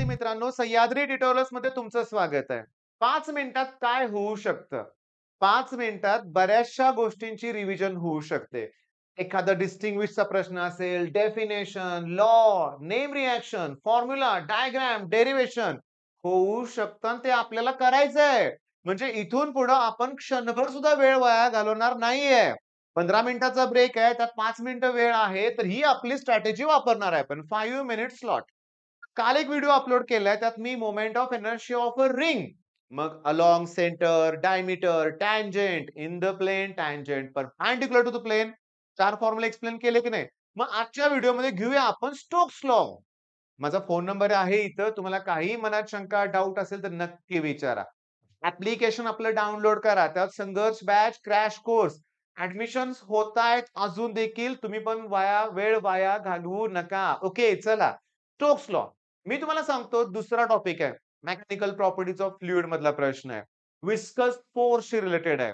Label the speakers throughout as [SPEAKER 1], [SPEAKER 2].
[SPEAKER 1] विद्यार्थी मित्रांनो, सह्याद्री ट्युटोरियल्स मध्ये तुमचं स्वागत आहे. 5 मिनिटात काय होऊ शकतं? 5 मिनिटात बऱ्याचशा गोष्टींची रिव्हिजन होऊ शकते. एखादा डिस्टिंग्विशचा प्रश्न असेल, definition, law, name reaction, formula, diagram, derivation होऊ शकतं आणि ते आपल्याला करायचंय. म्हणजे इथून पुढे आपण क्षणभर सुद्धा वेळ वाया घालवणार नाहीये. 15 मिनिटाचा ब्रेक आहे, त्यात 5 मिनिटं वेळ आहे, तर ही आपली स्ट्रॅटेजी वापरणार आहे आपण. 5 मिनिट स्लॉट. काल एक व्हिडिओ अपलोड केलाय त्यात मी moment of inertia of a ring, मग along centre, diameter, tangent, in the plane, tangent perpendicular to the plane, 4 formula explain केले की नाही. मग आजच्या व्हिडिओमध्ये घेऊया आपण स्टोक्स लॉ. माझा फोन नंबर आहे इथं. तुम्हाला काही मनात शंका, डाऊट असेल तर नक्की विचारा. ऍप्लिकेशन आपलं डाउनलोड करा. त्यात संघर्ष बॅच क्रॅश कोर्स ऍडमिशन्स होतायत अजून देखील. तुम्ही पण वेळ वाया घालवू नका. ओके, चला. Stokes law. मी तुम्हाला सांगतो दुसरा टॉपिक आहे. मेकॅनिकल प्रॉपर्टीज ऑफ फ्लुइड मधला प्रश्न आहे. विस्कस फोर्सशी रिलेटेड आहे.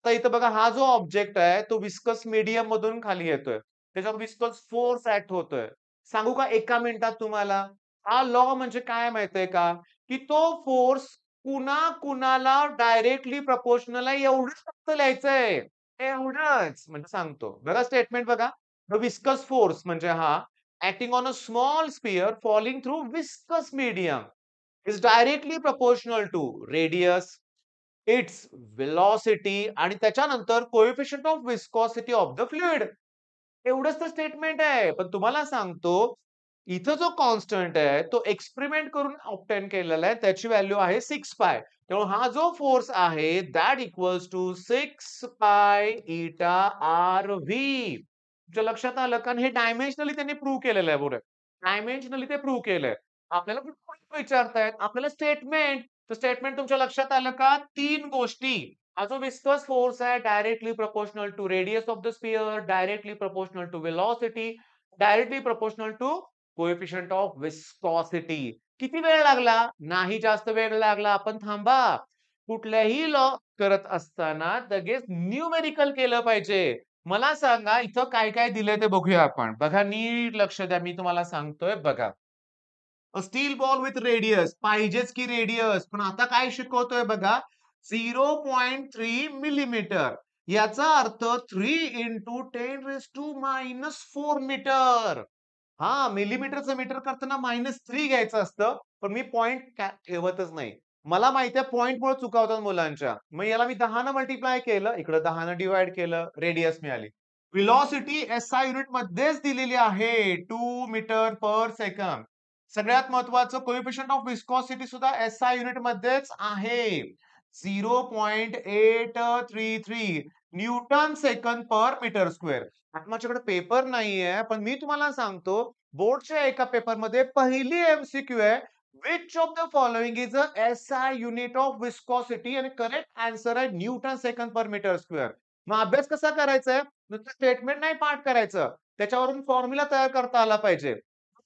[SPEAKER 1] तर इथं बघा हा जो ऑब्जेक्ट आहे तो विस्कस मीडियम मधून खाली येतोय. त्याच्यावर विस्कस फोर्स ऍक्ट होतोय. सांगू का एका मिनिटात तुम्हाला? हा लॉ म्हणजे काय माहितीये का? की तो फोर्स कुणाला डायरेक्टली प्रपोर्शनल आहे एवढंच फक्त लिहायचंय. एवढंच. म्हणजे सांगतो. बघा स्टेटमेंट बघा. द विस्कस फोर्स म्हणजे हा acting on a small sphere falling through viscous medium is directly proportional to radius, its velocity आणि त्याच्यानंतर coefficient of viscosity of the fluid. एवढंच तर स्टेटमेंट आहे. पण तुम्हाला सांगतो, इथं जो कॉन्स्टंट आहे, तो एक्सपेरिमेंट करून ऑब्टेन केलेला आहे. त्याची व्हॅल्यू आहे 6 पाय. त्यामुळे हा जो फोर्स आहे, दॅट इक्वल्स टू 6 पाय ईटा आर व्ही. तुमच्या लक्षात आलं? कारण हे डायमेन्शनली त्यांनी प्रूव्ह केलेलं आहे बरं. डायमेन्शनली ते प्रूव्ह केलंय. आपल्याला कुठे विचारतायत? आपल्याला स्टेटमेंट. तर स्टेटमेंट तुमच्या लक्षात आलं का? 3 गोष्टी. हा जो विस्कस फोर्स आहे directly proportional to radius of the sphere, directly proportional to velocity, directly proportional to coefficient of viscosity. किती वेळ लागला? नाही जास्त वेळ लागला. आपण थांबा. कुठल्याही लॉ करत असताना लगेच न्यूमेरिकल केलं पाहिजे. मला सांगा इथं काय-काय दिलंय ते बघूया आपण. बघा नीट लक्ष द्या. मी तुम्हाला सांगतोय बघा. स्टील बॉल विथ रेडियस पाहिजेच की रेडियस, पण आता काय शिकवतोय बघा. 0.3 मिलीमीटर. याचा अर्थ 3 into 10 raised to -4 मीटर. हा, मिलीमीटरचं मीटर करताना -3 घ्यायचं असतं, पण मी पॉइंट ठेवतच नाही. मला माहिती आहे पॉइंटमुळे चुका होतात मुलांच्या. मग याला मी 10 ने मल्टिप्लाय केलं, इकडे 10 ने डिव्हाइड केलं, रेडियस मिळाली. व्हेलॉसिटी एसआय युनिट मध्येच दिलेली आहे, 2 मीटर पर सेकंद. सगळ्यात महत्वाचं कोएफिशियंट ऑफ विस्कॉसिटी सुद्धा एसआय युनिट मध्येच आहे. 0.833 newton second per metre square. आता माझ्याकडे पेपर नाहीये, पण मी तुम्हाला सांगतो बोर्डच्या एका पेपरमध्ये पहिली एमसीक्यू आहे. Which of the following is a SI unit of viscosity आणि करेक्ट आन्सर आहे newton second per metre square. मग अभ्यास कसा करायचा आहे? नुसतं स्टेटमेंट नाही पाठ करायचं. त्याच्यावरून फॉर्म्युला तयार करता आला पाहिजे.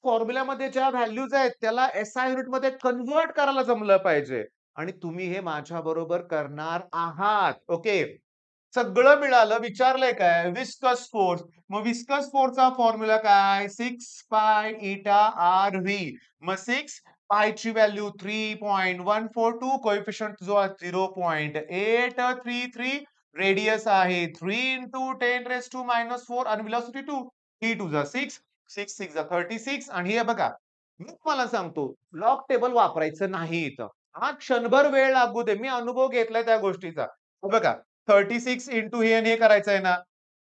[SPEAKER 1] फॉर्म्युल्यामध्ये ज्या व्हॅल्यूज आहेत त्याला एसआय युनिटमध्ये कन्व्हर्ट करायला जमलं पाहिजे. आणि तुम्ही हे माझ्याबरोबर करणार आहात. ओके. सगळं मिळालं. विचारलंय काय? Viscous force. मग विस्कस फोर्सचा फॉर्म्युला काय? 6 पाय ईटा आर व्ही. मग 6 पायची व्हॅल्यू 3.142, कोएफिशियंट जो आहे 0.833, रेडियस आहे 3 into 10 raised to -4 आणि व्हेलॉसिटी 2. 3 2 जा 6, 6 6 जा 36 आणि हे बघा, मी तुम्हाला सांगतो लॉग टेबल वापरायचं नाही इथं. हा क्षणभर वेळ लागू दे. मी अनुभव घेतलाय त्या गोष्टीचा. हे बघा 36 इंटू हे आणि हे करायचं आहे ना.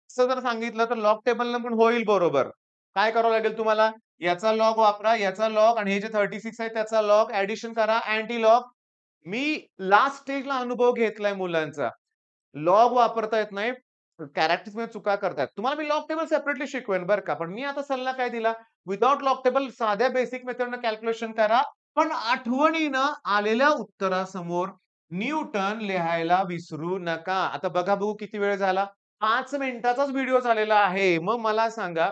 [SPEAKER 1] असं जर सांगितलं तर लॉग टेबलनं पण होईल बरोबर. काय करावं लागेल तुम्हाला? याचा लॉग वापरा, याचा लॉग आणि हे जे 36 आहे त्याचा लॉग ॲडिशन करा, अँटी लॉग. मी लास्ट स्टेजला अनुभव घेतलाय मुलांचा. लॉग वापरता येत नाही. कॅरेक्टर्समध्ये चुका करतायत. तुम्हाला मी लॉग टेबल सेपरेटली शिकवेन बरं का. पण मी आता सल्ला काय दिला? विथआऊट लॉग टेबल साध्या बेसिक मेथडनं कॅल्क्युलेशन करा. पण आठवणीनं आलेल्या उत्तरासमोर न्यूटन लिहायला विसरू नका. आता बघा बघू किती वेळ झाला? 5 मिनिटाचाच व्हिडिओ झालेला आहे. मग मला सांगा,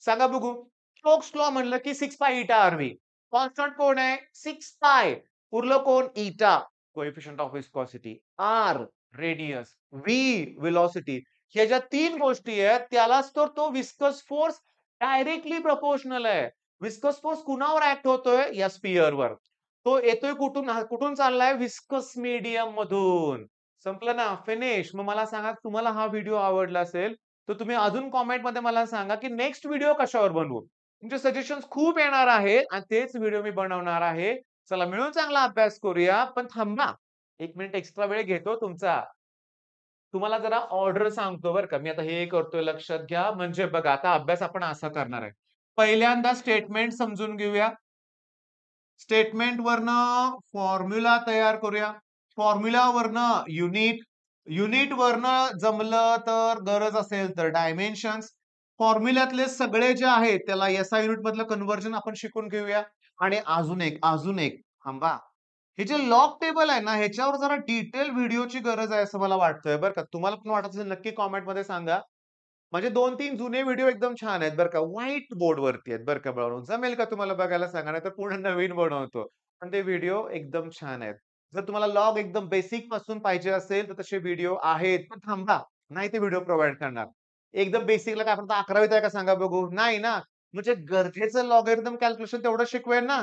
[SPEAKER 1] सांगा बघू. स्टोक्स लॉ म्हणलं की 6 पाय ईटा आर-व्ही. कॉन्स्टंट कोण आहे? 6 पाय. उरलं कोण? Eta, coefficient of viscosity. R, radius. V, velocity. ह्या ज्या 3 गोष्टी आहेत त्यालाच तर तो विस्कस फोर्स डायरेक्टली प्रोपोर्शनल आहे. व्हिस्कस फोर्स कुणावर ऍक्ट होतोय? या स्पिअरवर. तो येतोय कुठून? हा कुठून चाललाय? व्हिस्कस मीडियम मधून. संपलं ना, फिनिश. मग मला सांगा तुम्हाला हा व्हिडिओ आवडला असेल, तर तुम्ही अजून कमेंटमध्ये मला सांगा, की नेक्स्ट व्हिडिओ कशावर बनवू? तुमचे सजेशन्स खूप येणार आहेत आणि तेच व्हिडिओ मी बनवणार आहे. चला मिळून चांगला अभ्यास करूया. पण थांबा, 1 मिनिट एक्स्ट्रा वेळ घेतो तुमचा. तुम्हाला जरा ऑर्डर सांगतो बरं का. मी आता हे करतोय लक्षात घ्या. म्हणजे बघा आता अभ्यास आपण असा करणार आहे. पहिल्यांदा स्टेटमेंट समजून घेऊया. स्टेटमेंटवरनं फॉर्म्युला तयार करूया. फॉर्म्युलावरनं युनिट, युनिटवरनं जमलं तर गरज असेल तर डायमेन्शन्स. फॉर्म्युल्यातले सगळे जे आहेत त्याला एसआय युनिटमधलं कन्व्हर्जन आपण शिकून घेऊया. आणि अजून एक थांबा. हे जे लॉग टेबल आहे ना, ह्याच्यावर जरा डिटेल व्हिडिओची गरज आहे असं मला वाटतंय बरं का. तुम्हाला पण वाटत असेल नक्की कमेंटमध्ये सांगा. माझे 2-3 जुने व्हिडिओ एकदम छान आहेत बरं का. व्हाईट बोर्डवरती आहेत बरं का बाळांनो. जमेल का तुम्हाला बघायला सांगा, नाहीतर पूर्ण नवीन बनवतो. पण ते व्हिडिओ एकदम छान आहेत. जर तुम्हाला लॉग एकदम बेसिक पासून पाहिजे असेल, तर तसे व्हिडिओ आहेत. पण थांबा, नाही ते व्हिडिओ प्रोव्हाईड करणार. एकदम बेसिकला काय आपण 11वीत आहे का सांगा बघू? नाही ना. म्हणजे गरजेचं लॉगॅरिथम कॅल्क्युलेशन तेवढं शिकवेल ना.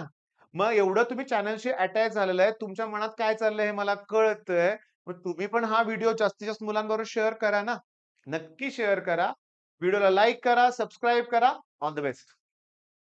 [SPEAKER 1] मग एवढं तुम्ही चॅनलशी अटॅच झालेलं आहे. तुमच्या मनात काय चाललंय हे मला कळतंय. मग तुम्ही पण हा व्हिडिओ जास्तीत जास्त मुलांबरोबर शेअर करा ना. नक्की शेअर करा. व्हिडिओला लाईक करा, सबस्क्राईब करा. All the best.